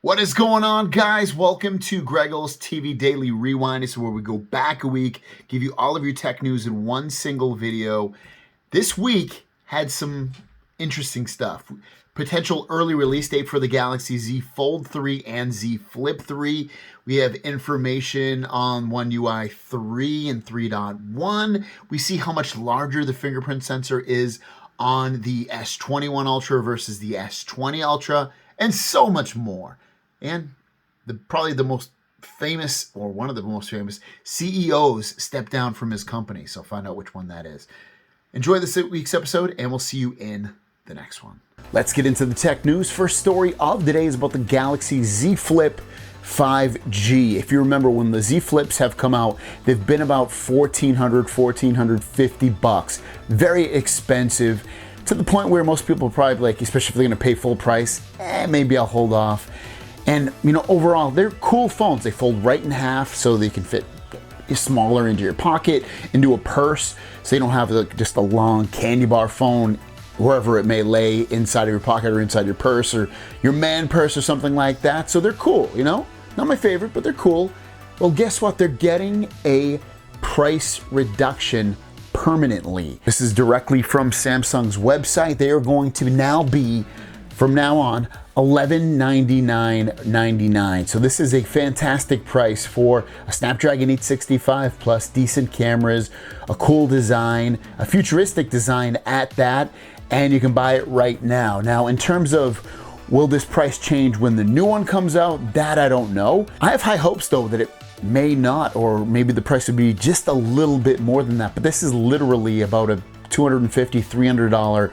What is going on, guys? Welcome to Greggle's TV Daily Rewind. This is where we go back a week, give you all of your tech news in one single video. This week had some interesting stuff. Potential early release date for the Galaxy Z Fold 3 and Z Flip 3. We have information on One UI 3 and 3.1. We see how much larger the fingerprint sensor is on the S21 Ultra versus the S20 Ultra, and so much more. And probably the most famous, or one of the most famous CEOs stepped down from his company. So find out which one that is. Enjoy this week's episode, and we'll see you in the next one. Let's get into the tech news. First story of the day is about the Galaxy Z Flip 5G. If you remember, when the Z Flips have come out, they've been about $1,450. Very expensive, to the point where most people are probably like, especially if they're gonna pay full price, maybe I'll hold off. And you know, overall, they're cool phones. They fold right in half so they can fit smaller into your pocket, into a purse, so you don't have just a long candy bar phone wherever it may lay, inside of your pocket or inside your purse or your man purse or something like that. So they're cool, you know? Not my favorite, but they're cool. Well, guess what? They're getting a price reduction permanently. This is directly from Samsung's website. They are going to now be, from now on, $1199.99. So this is a fantastic price for a Snapdragon 865 plus, decent cameras, a cool design, a futuristic design at that, and you can buy it right now. Now, in terms of will this price change when the new one comes out, that I don't know. I have high hopes though that it may not, or maybe the price would be just a little bit more than that, but this is literally about a $250, $300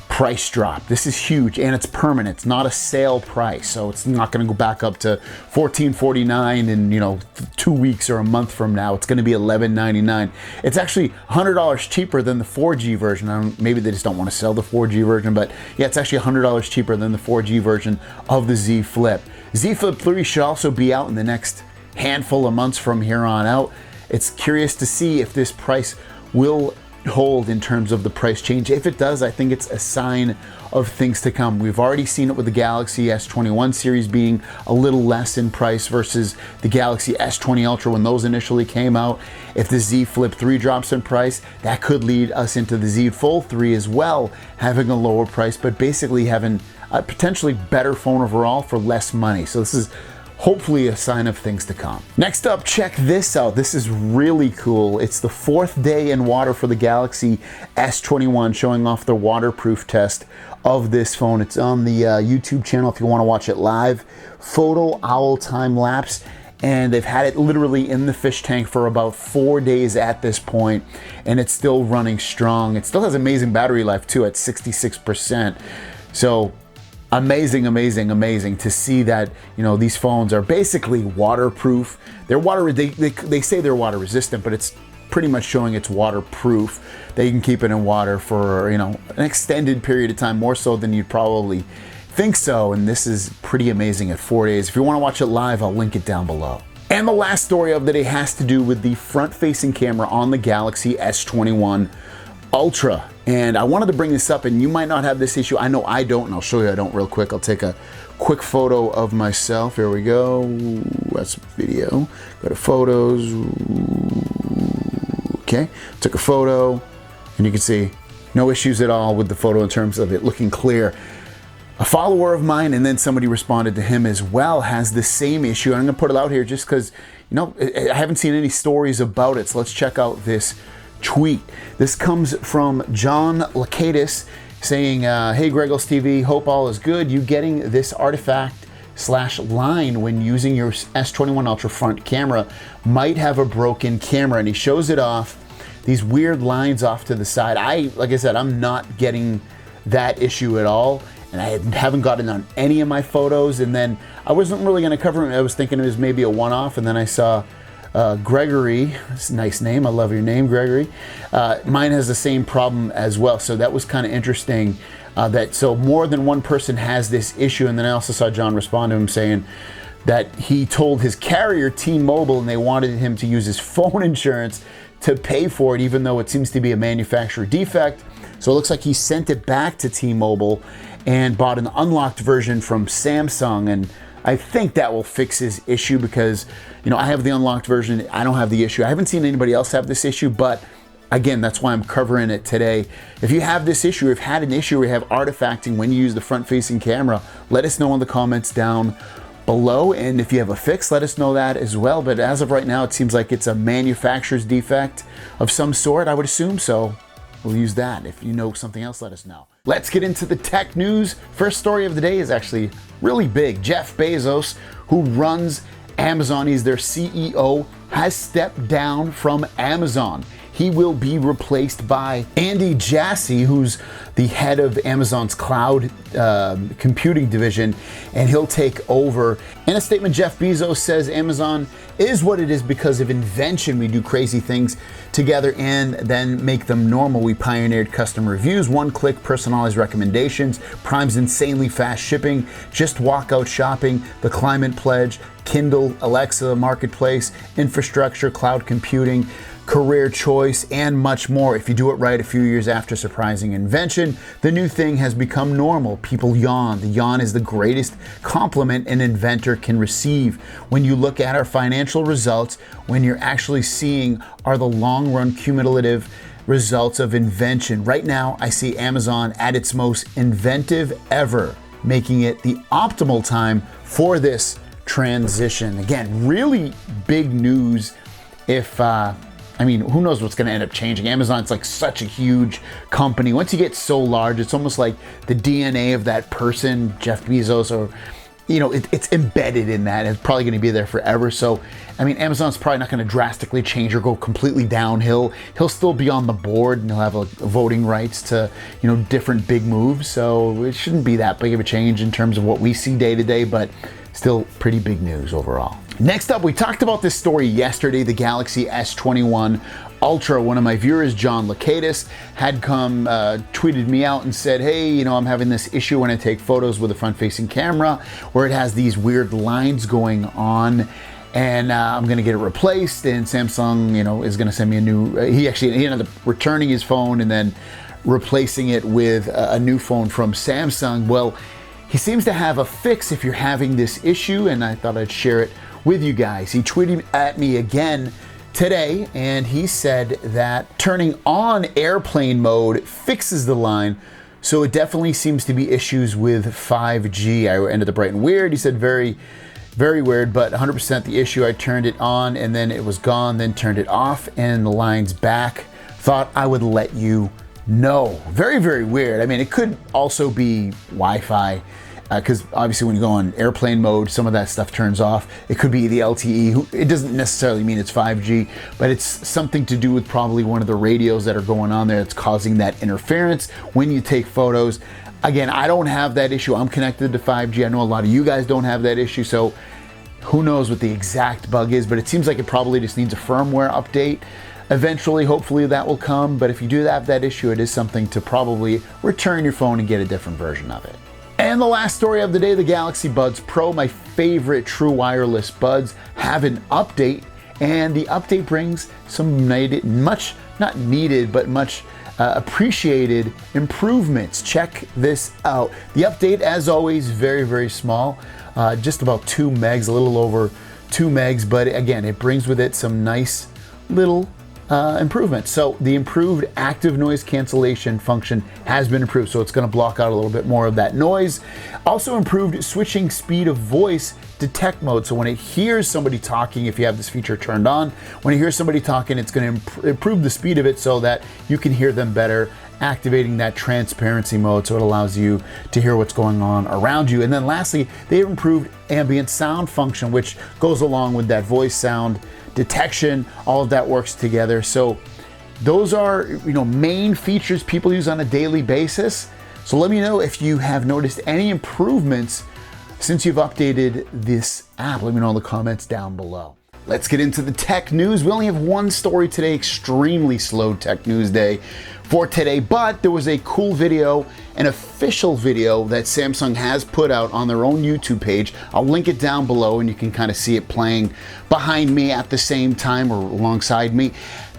price drop. This is huge, and it's permanent. It's not a sale price, so it's not going to go back up to $14.49 in 2 weeks or a month from now. It's going to be $11.99. It's actually $100 cheaper than the 4G version. Maybe they just don't want to sell the 4G version, but yeah, it's actually $100 cheaper than the 4G version of the Z Flip. Z Flip 3 should also be out in the next handful of months from here on out. It's curious to see if this price will hold in terms of the price change. If it does, I think it's a sign of things to come. We've already seen it with the Galaxy S21 series being a little less in price versus the Galaxy S20 Ultra when those initially came out. If the Z Flip 3 drops in price, that could lead us into the Z Fold 3 as well, having a lower price, but basically having a potentially better phone overall for less money. So this is hopefully a sign of things to come. Next up, check this out. This is really cool. It's the 4th day in water for the Galaxy S21, showing off the waterproof test of this phone. It's on the YouTube channel if you want to watch it live. Photo Owl time lapse, and they've had it literally in the fish tank for about 4 days at this point, and it's still running strong. It still has amazing battery life too at 66%. So amazing to see that these phones are basically waterproof. They're they say they're water resistant, but it's pretty much showing it's waterproof. They can keep it in water for an extended period of time, more so than you'd probably think so, and this is pretty amazing at 4 days. If you want to watch it live, I'll link it down below. And the last story of the day has to do with the front-facing camera on the Galaxy S21 Ultra. And I wanted to bring this up, and you might not have this issue. I know I don't, and I'll show you I don't real quick. I'll take a quick photo of myself. Here we go. That's video. Go to photos. Okay, took a photo, and you can see no issues at all with the photo in terms of it looking clear. A follower of mine, and then somebody responded to him as well, has the same issue. I'm gonna put it out here just because I haven't seen any stories about it. So let's check out this tweet. This comes from John Lakatis saying, hey Greggles TV, hope all is good. You getting this artifact/line when using your S21 Ultra front camera might have a broken camera, and he shows it off, these weird lines off to the side. Like I said, I'm not getting that issue at all, and I haven't gotten on any of my photos. And then I wasn't really going to cover it. I was thinking it was maybe a one-off, and then I saw Gregory, that's a nice name, I love your name, Gregory. Mine has the same problem as well, so that was kind of interesting. So more than one person has this issue. And then I also saw John respond to him saying that he told his carrier, T-Mobile, and they wanted him to use his phone insurance to pay for it, even though it seems to be a manufacturer defect. So it looks like he sent it back to T-Mobile and bought an unlocked version from Samsung, and I think that will fix his issue because, you know, I have the unlocked version. I don't have the issue. I haven't seen anybody else have this issue, but again, that's why I'm covering it today. If you have this issue, if had an issue, or you have artifacting when you use the front-facing camera, let us know in the comments down below. And if you have a fix, let us know that as well. But as of right now, it seems like it's a manufacturer's defect of some sort. I would assume so. We'll use that. If you know something else, let us know. Let's get into the tech news. First story of the day is actually really big. Jeff Bezos, who runs Amazon, he's their CEO, has stepped down from Amazon. He will be replaced by Andy Jassy, who's the head of Amazon's cloud computing division, and he'll take over. In a statement, Jeff Bezos says Amazon is what it is because of invention. We do crazy things together and then make them normal. We pioneered customer reviews, one-click personalized recommendations, Prime's insanely fast shipping, just walk out shopping, the climate pledge, Kindle, Alexa, marketplace, infrastructure, cloud computing, career choice, and much more. If you do it right a few years after surprising invention, the new thing has become normal. People yawn. The yawn is the greatest compliment an inventor can receive. When you look at our financial results, when you're actually seeing are the long-run cumulative results of invention. Right now, I see Amazon at its most inventive ever, making it the optimal time for this transition. Again, really big news. If I mean, who knows what's going to end up changing? Amazon's like such a huge company. Once you get so large, it's almost like the DNA of that person, Jeff Bezos, or, you know, it's embedded in that. It's probably going to be there forever. So, I mean, Amazon's probably not going to drastically change or go completely downhill. He'll still be on the board and he'll have voting rights to, you know, different big moves. So it shouldn't be that big of a change in terms of what we see day to day, but still pretty big news overall. Next up, we talked about this story yesterday. The Galaxy S21 Ultra. One of my viewers, John Lakatis, had tweeted me out and said, hey, you know, I'm having this issue when I take photos with a front-facing camera where it has these weird lines going on, and I'm going to get it replaced. And Samsung, you know, is going to send me a new. He ended up returning his phone and then replacing it with a new phone from Samsung. Well, he seems to have a fix if you're having this issue, and I thought I'd share it with you guys. He tweeted at me again today, and he said that turning on airplane mode fixes the line. So it definitely seems to be issues with 5G. I ended up writing weird. He said very, very weird, but 100% the issue. I turned it on and then it was gone, then turned it off and the line's back. Thought I would let you know. Very, very weird. I mean, it could also be Wi-Fi, because obviously when you go on airplane mode, some of that stuff turns off. It could be the LTE. It doesn't necessarily mean it's 5G, but it's something to do with probably one of the radios that are going on there that's causing that interference when you take photos. Again, I don't have that issue. I'm connected to 5G. I know a lot of you guys don't have that issue, so who knows what the exact bug is, but it seems like it probably just needs a firmware update. Eventually, hopefully that will come, but if you do have that issue, it is something to probably return your phone and get a different version of it. And the last story of the day, the Galaxy Buds Pro, my favorite true wireless buds, have an update, and the update brings some much appreciated improvements. Check this out. The update, as always, very, very small, just about 2 megs, a little over 2 megs, but again, it brings with it some nice little improvements. So the improved active noise cancellation function has been improved, so it's going to block out a little bit more of that noise. Also improved switching speed of voice detect mode, so when it hears somebody talking, if you have this feature turned on, when it hears somebody talking, it's going to improve the speed of it so that you can hear them better, activating that transparency mode so it allows you to hear what's going on around you. And then lastly, they improved ambient sound function, which goes along with that voice sound detection. All of that works together. So those are, you know, main features people use on a daily basis. So let me know if you have noticed any improvements since you've updated this app. Let me know in the comments down below. Let's get into the tech news. We only have one story today, extremely slow tech news day for today, but there was a cool video, an official video that Samsung has put out on their own YouTube page. I'll link it down below and you can kind of see it playing behind me at the same time or alongside me.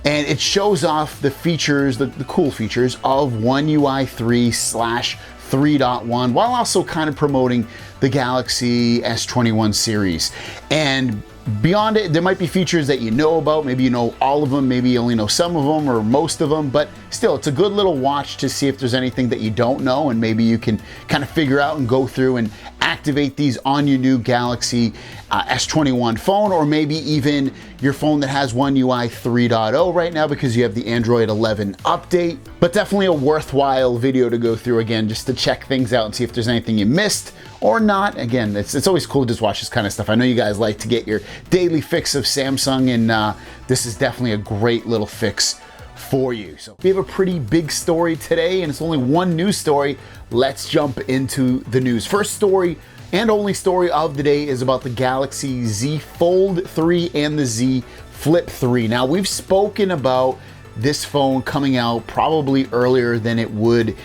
And it shows off the features, the cool features of One UI 3/5 3.1, while also kind of promoting the Galaxy S21 series. And beyond it, there might be features that you know about. Maybe you know all of them, maybe you only know some of them or most of them, but still, it's a good little watch to see if there's anything that you don't know, and maybe you can kind of figure out and go through and activate these on your new Galaxy S21 phone, or maybe even your phone that has One UI 3.0 right now because you have the Android 11 update. But definitely a worthwhile video to go through, again, just to check things out and see if there's anything you missed or not. Again, it's always cool to just watch this kind of stuff. I know you guys like to get your daily fix of Samsung, and this is definitely a great little fix for you. So we have a pretty big story today, and it's only one news story. Let's jump into the news. First story and only story of the day is about the Galaxy Z Fold 3 and the Z Flip 3. Now, we've spoken about this phone coming out probably earlier than it would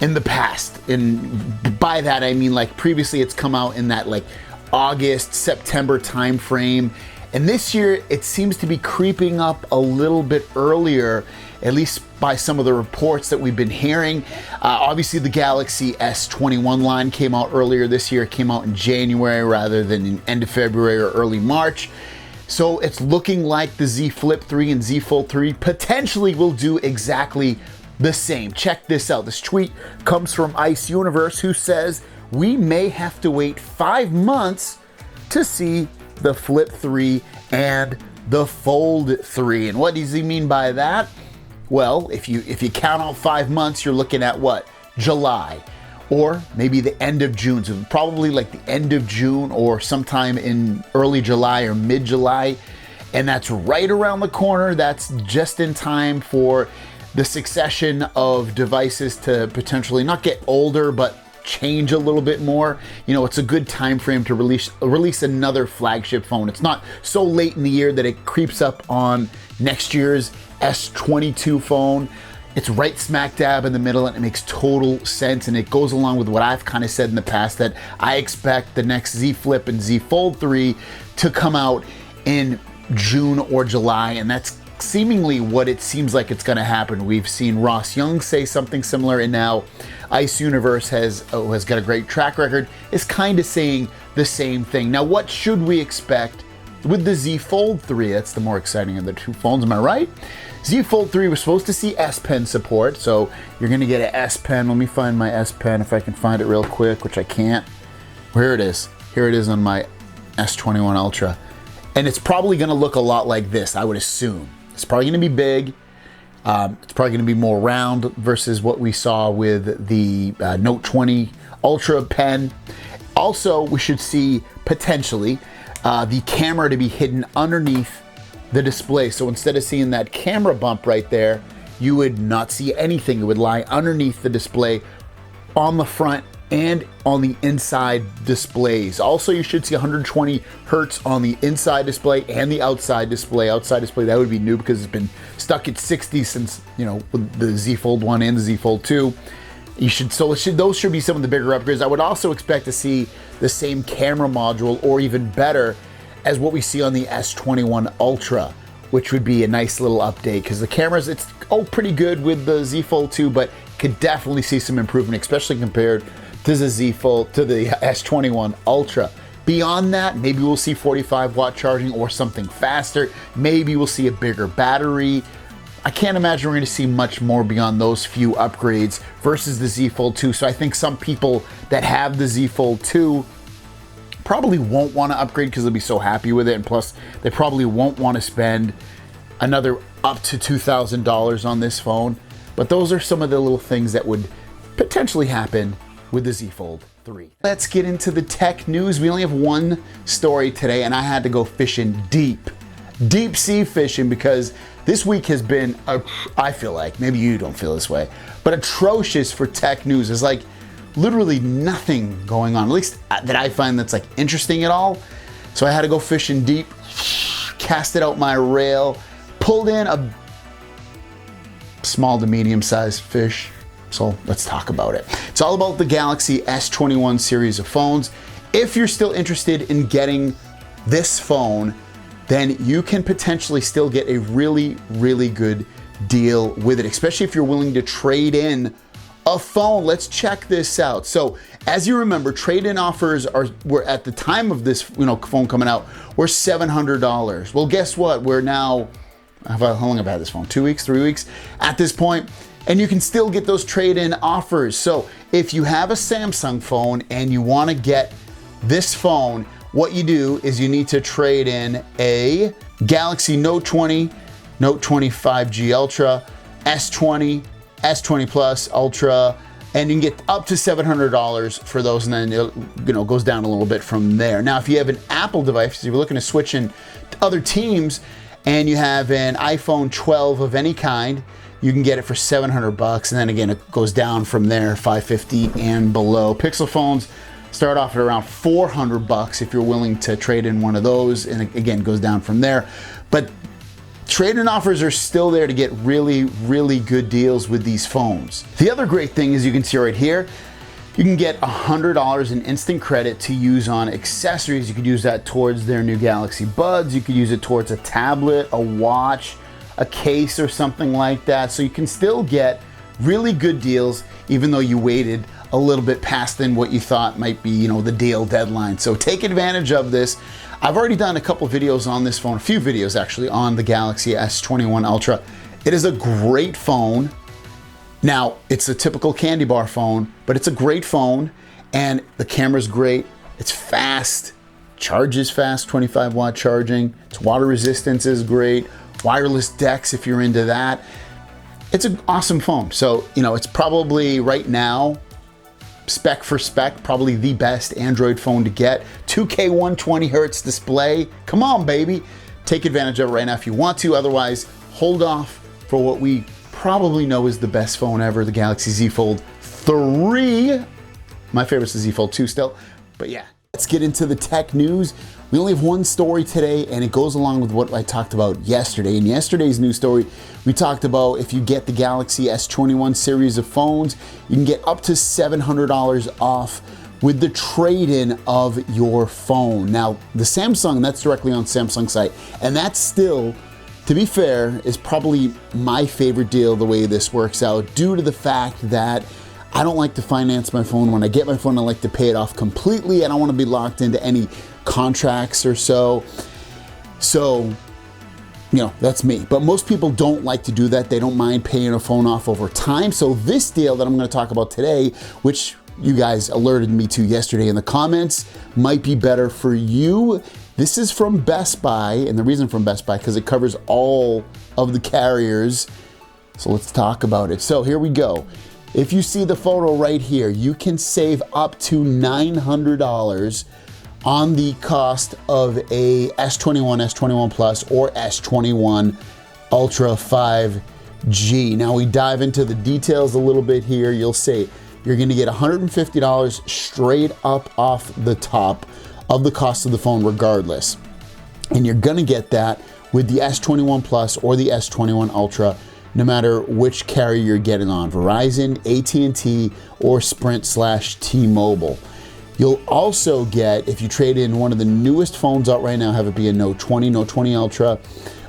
in the past, and by that I mean, like, previously it's come out in that like August, September time frame, and this year it seems to be creeping up a little bit earlier, at least by some of the reports that we've been hearing. Obviously the Galaxy S21 line came out earlier this year. It came out in January rather than in end of February or early March. So it's looking like the Z Flip 3 and Z Fold 3 potentially will do exactly the same. Check this out. This tweet comes from Ice Universe, who says, "We may have to wait 5 months to see the Flip 3 and the Fold 3. And what does he mean by that? Well, if you count out 5 months, you're looking at what? July, or maybe the end of June. So probably like the end of June or sometime in early July or mid-July. And that's right around the corner. That's just in time for the succession of devices to potentially not get older, but change a little bit more. You know, it's a good time frame to release another flagship phone. It's not so late in the year that it creeps up on next year's S22 phone. It's right smack dab in the middle, and it makes total sense, and it goes along with what I've kind of said in the past, that I expect the next Z Flip and Z Fold 3 to come out in June or July, and that's seemingly what it seems like it's going to happen. We've seen Ross Young say something similar, and now Ice Universe has got a great track record, is kind of saying the same thing. Now, what should we expect with the Z Fold 3? That's the more exciting of the two phones, am I right? Z Fold 3 was supposed to see S Pen support, so you're going to get an S Pen. Let me find my S Pen if I can find it real quick, which I can't. Here it is. Here it is on my S21 Ultra. And it's probably going to look a lot like this, I would assume. It's probably going to be big. It's probably going to be more round versus what we saw with the Note 20 Ultra pen. Also, we should see potentially the camera to be hidden underneath the display. So instead of seeing that camera bump right there, you would not see anything. It would lie underneath the display on the front and on the inside displays. Also, you should see 120 hertz on the inside display and the outside display. Outside display, that would be new because it's been stuck at 60 since, you know, with the Z Fold 1 and the Z Fold 2. Those should be some of the bigger upgrades. I would also expect to see the same camera module, or even better, as what we see on the S21 Ultra, which would be a nice little update, because the cameras, it's pretty good with the Z Fold 2, but could definitely see some improvement, especially compared to the Z Fold, to the S21 Ultra. Beyond that, maybe we'll see 45 watt charging or something faster. Maybe we'll see a bigger battery. I can't imagine we're going to see much more beyond those few upgrades versus the Z Fold 2. So I think some people that have the Z Fold 2 probably won't want to upgrade because they'll be so happy with it. And plus, they probably won't want to spend another up to $2,000 on this phone. But those are some of the little things that would potentially happen with the Z Fold 3. Let's get into the tech news. We only have one story today, and I had to go fishing deep sea fishing, because this week has been, I feel like, maybe you don't feel this way, but atrocious for tech news. There's like literally nothing going on, at least that I find that's like interesting at all. So I had to go fishing deep, casted out my rail, pulled in a small to medium sized fish. So let's talk about it. It's all about the Galaxy S21 series of phones. If you're still interested in getting this phone, then you can potentially still get a really, really good deal with it, especially if you're willing to trade in a phone. Let's check this out. So as you remember, trade-in offers were at the time of this phone coming out, were $700. Well, guess what? We're now, how long have I had this phone? 2 weeks, 3 weeks at this point, and you can still get those trade-in offers. So if you have a Samsung phone and you want to get this phone, what you do is you need to trade in a Galaxy Note 20, Note 20 5G Ultra, S20, S20 Plus Ultra, and you can get up to $700 for those, and then it goes down a little bit from there. Now, if you have an Apple device, if you're looking to switch in to other teams, and you have an iPhone 12 of any kind, you can get it for $700, and then again, it goes down from there, $550 and below. Pixel phones start off at around $400 if you're willing to trade in one of those, and again, goes down from there. But trade-in offers are still there to get really, really good deals with these phones. The other great thing is you can see right here, you can get $100 in instant credit to use on accessories. You could use that towards their new Galaxy Buds. You could use it towards a tablet, a watch, a case, or something like that. So you can still get really good deals even though you waited a little bit past than what you thought might be, the deal deadline. So take advantage of this. I've already done a couple videos on this phone, a few videos actually, on the Galaxy S21 Ultra. It is a great phone. Now, it's a typical candy bar phone, but it's a great phone, and the camera's great. It's fast, charges fast, 25-watt charging. Its water resistance is great. Wireless DeX if you're into that. It's an awesome phone. So, it's probably right now, spec for spec, probably the best Android phone to get. 2K 120 hertz display. Come on, baby. Take advantage of it right now if you want to. Otherwise, hold off for what we probably know is the best phone ever, the Galaxy Z Fold 3. My favorite's the Z Fold 2 still, but yeah. Let's get into the tech news. We only have one story today, and it goes along with what I talked about yesterday. In yesterday's news story, we talked about if you get the Galaxy S21 series of phones, you can get up to $700 off with the trade-in of your phone. Now, the Samsung, that's directly on Samsung site, and that's still, to be fair, is probably my favorite deal the way this works out, due to the fact that I don't like to finance my phone. When I get my phone, I like to pay it off completely. I don't want to be locked into any contracts or so. So, that's me. But most people don't like to do that. They don't mind paying a phone off over time. So this deal that I'm going to talk about today, which you guys alerted me to yesterday in the comments, might be better for you. This is from Best Buy, and the reason from Best Buy, because it covers all of the carriers. So let's talk about it. So here we go. If you see the photo right here, you can save up to $900 on the cost of a S21, S21 Plus, or S21 Ultra 5G. Now we dive into the details a little bit here. You'll see you're gonna get $150 straight up off the top of the cost of the phone regardless. And you're gonna get that with the S21 Plus or the S21 Ultra, no matter which carrier you're getting on, Verizon, AT&T, or Sprint/T-Mobile. You'll also get, if you trade in one of the newest phones out right now, have it be a Note 20, Note 20 Ultra,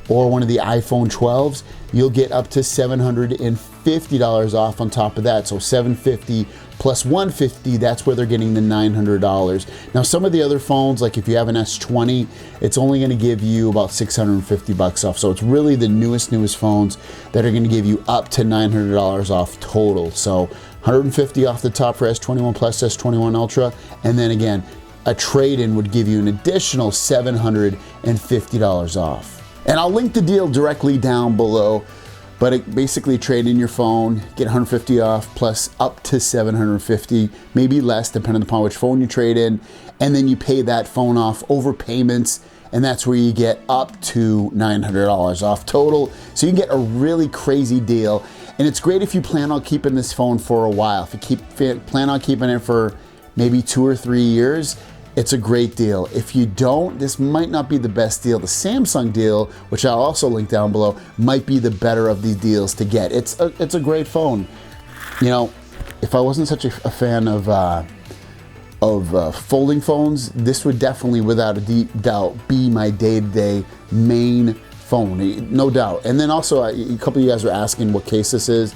or one of the iPhone 12s, you'll get up to $750 off on top of that. So $750 plus $150, that's where they're getting the $900. Now, some of the other phones, like if you have an S20, it's only gonna give you about $650 off. So it's really the newest phones that are gonna give you up to $900 off total. So $150 off the top for S21 Plus, S21 Ultra, and then again, a trade-in would give you an additional $750 off. And I'll link the deal directly down below, but it basically trade in your phone, get $150 off plus up to $750, maybe less depending upon which phone you trade in, and then you pay that phone off over payments, and that's where you get up to $900 off total. So you can get a really crazy deal, and it's great if you plan on keeping this phone for a while. If you plan on keeping it for maybe 2 or 3 years, it's a great deal. If you don't, this might not be the best deal. The Samsung deal, which I'll also link down below, might be the better of these deals to get. It's a great phone. If I wasn't such a fan of folding phones, this would definitely, without a doubt, be my day-to-day main phone, no doubt. And then also, a couple of you guys were asking what case this is.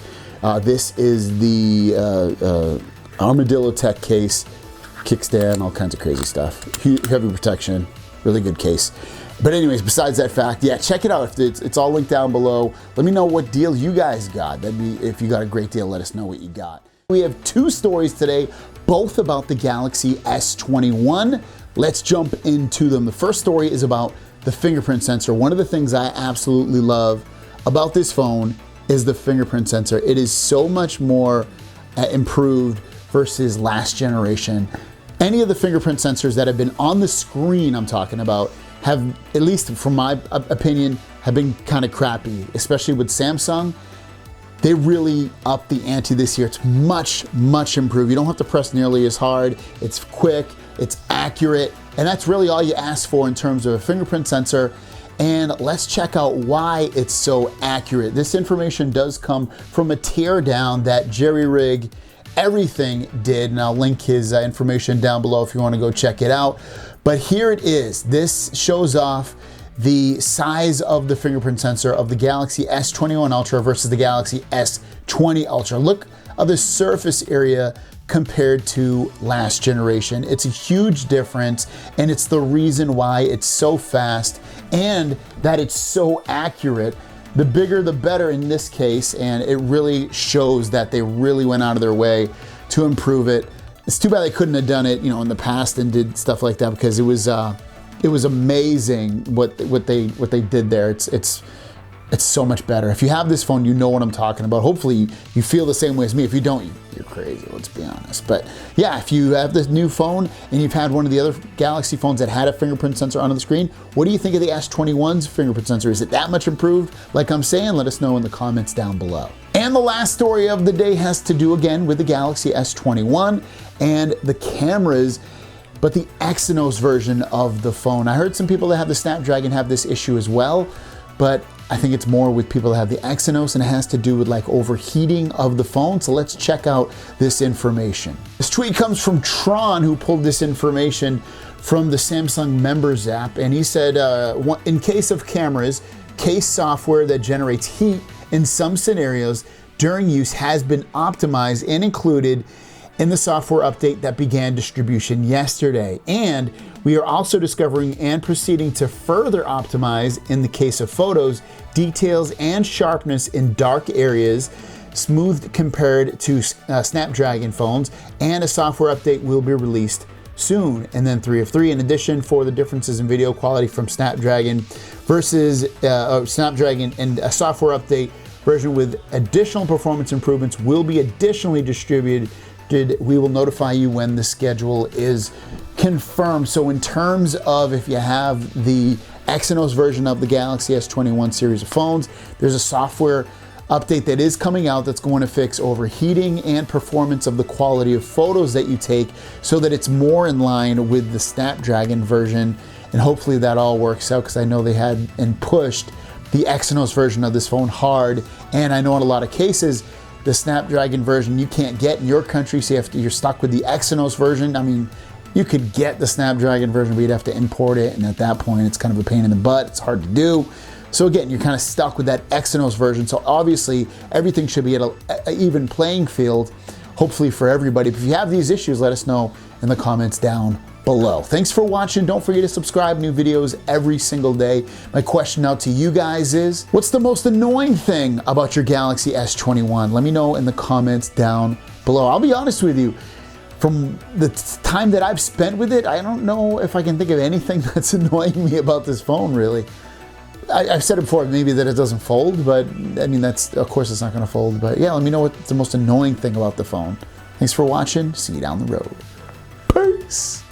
This is the Armadillo Tech case, kickstand, all kinds of crazy stuff. Heavy protection, really good case. But anyways, besides that fact, yeah, check it out. It's all linked down below. Let me know what deal you guys got. That'd be, if you got a great deal, let us know what you got. We have two stories today, both about the Galaxy S21. Let's jump into them. The first story is about the fingerprint sensor. One of the things I absolutely love about this phone is the fingerprint sensor. It is so much more improved versus last generation. Any of the fingerprint sensors that have been on the screen I'm talking about have, at least from my opinion, have been kind of crappy, especially with Samsung. They really upped the ante this year. It's much, much improved. You don't have to press nearly as hard. It's quick, it's accurate, and that's really all you ask for in terms of a fingerprint sensor. And let's check out why it's so accurate. This information does come from a teardown that Jerry Rig Everything did, and I'll link his information down below if you want to go check it out. But here it is. This shows off the size of the fingerprint sensor of the Galaxy S21 Ultra versus the Galaxy S20 Ultra. Look at the surface area compared to last generation. It's a huge difference, and it's the reason why it's so fast and that it's so accurate. The bigger the better in this case, and it really shows that they really went out of their way to improve it. It's too bad they couldn't have done it, you know, in the past and did stuff like that, because it was amazing what they did there. It's so much better. If you have this phone, you know what I'm talking about. Hopefully you feel the same way as me. If you don't, you're crazy, let's be honest. But yeah, if you have this new phone and you've had one of the other Galaxy phones that had a fingerprint sensor on the screen, what do you think of the S21's fingerprint sensor? Is it that much improved? Like I'm saying, let us know in the comments down below. And the last story of the day has to do again with the Galaxy S21 and the cameras, but the Exynos version of the phone. I heard some people that have the Snapdragon have this issue as well, but I think it's more with people that have the Exynos, and it has to do with like overheating of the phone. So let's check out this information. This tweet comes from Tron, who pulled this information from the Samsung Members app, and he said, in case of cameras, case software that generates heat in some scenarios during use has been optimized and included in the software update that began distribution yesterday. And we are also discovering and proceeding to further optimize, in the case of photos, details and sharpness in dark areas, smoothed compared to Snapdragon phones, and a software update will be released soon. And then 3 of 3, in addition, for the differences in video quality from Snapdragon versus Snapdragon, and a software update version with additional performance improvements will be additionally distributed. We will notify you when the schedule is confirmed. So in terms of, if you have the Exynos version of the Galaxy S21 series of phones, there's a software update that is coming out that's going to fix overheating and performance of the quality of photos that you take, so that it's more in line with the Snapdragon version. And hopefully that all works out, because I know they had and pushed the Exynos version of this phone hard, and I know in a lot of cases the Snapdragon version you can't get in your country, so you're stuck with the Exynos version. I mean, you could get the Snapdragon version, but you'd have to import it, and at that point it's kind of a pain in the butt. It's hard to do. So again, you're kind of stuck with that Exynos version. So obviously everything should be at an even playing field, hopefully for everybody. But if you have these issues, let us know in the comments down below. Thanks for watching. Don't forget to subscribe. New videos every single day. My question out to you guys is, what's the most annoying thing about your Galaxy S21? Let me know in the comments down below. I'll be honest with you, from the time that I've spent with it, I don't know if I can think of anything that's annoying me about this phone, really. I've said it before, maybe that it doesnn't fold, but I mean, of course it's not gonna fold, but yeah, let me know what's the most annoying thing about the phone. Thanks for watching. See you down the road. Peace.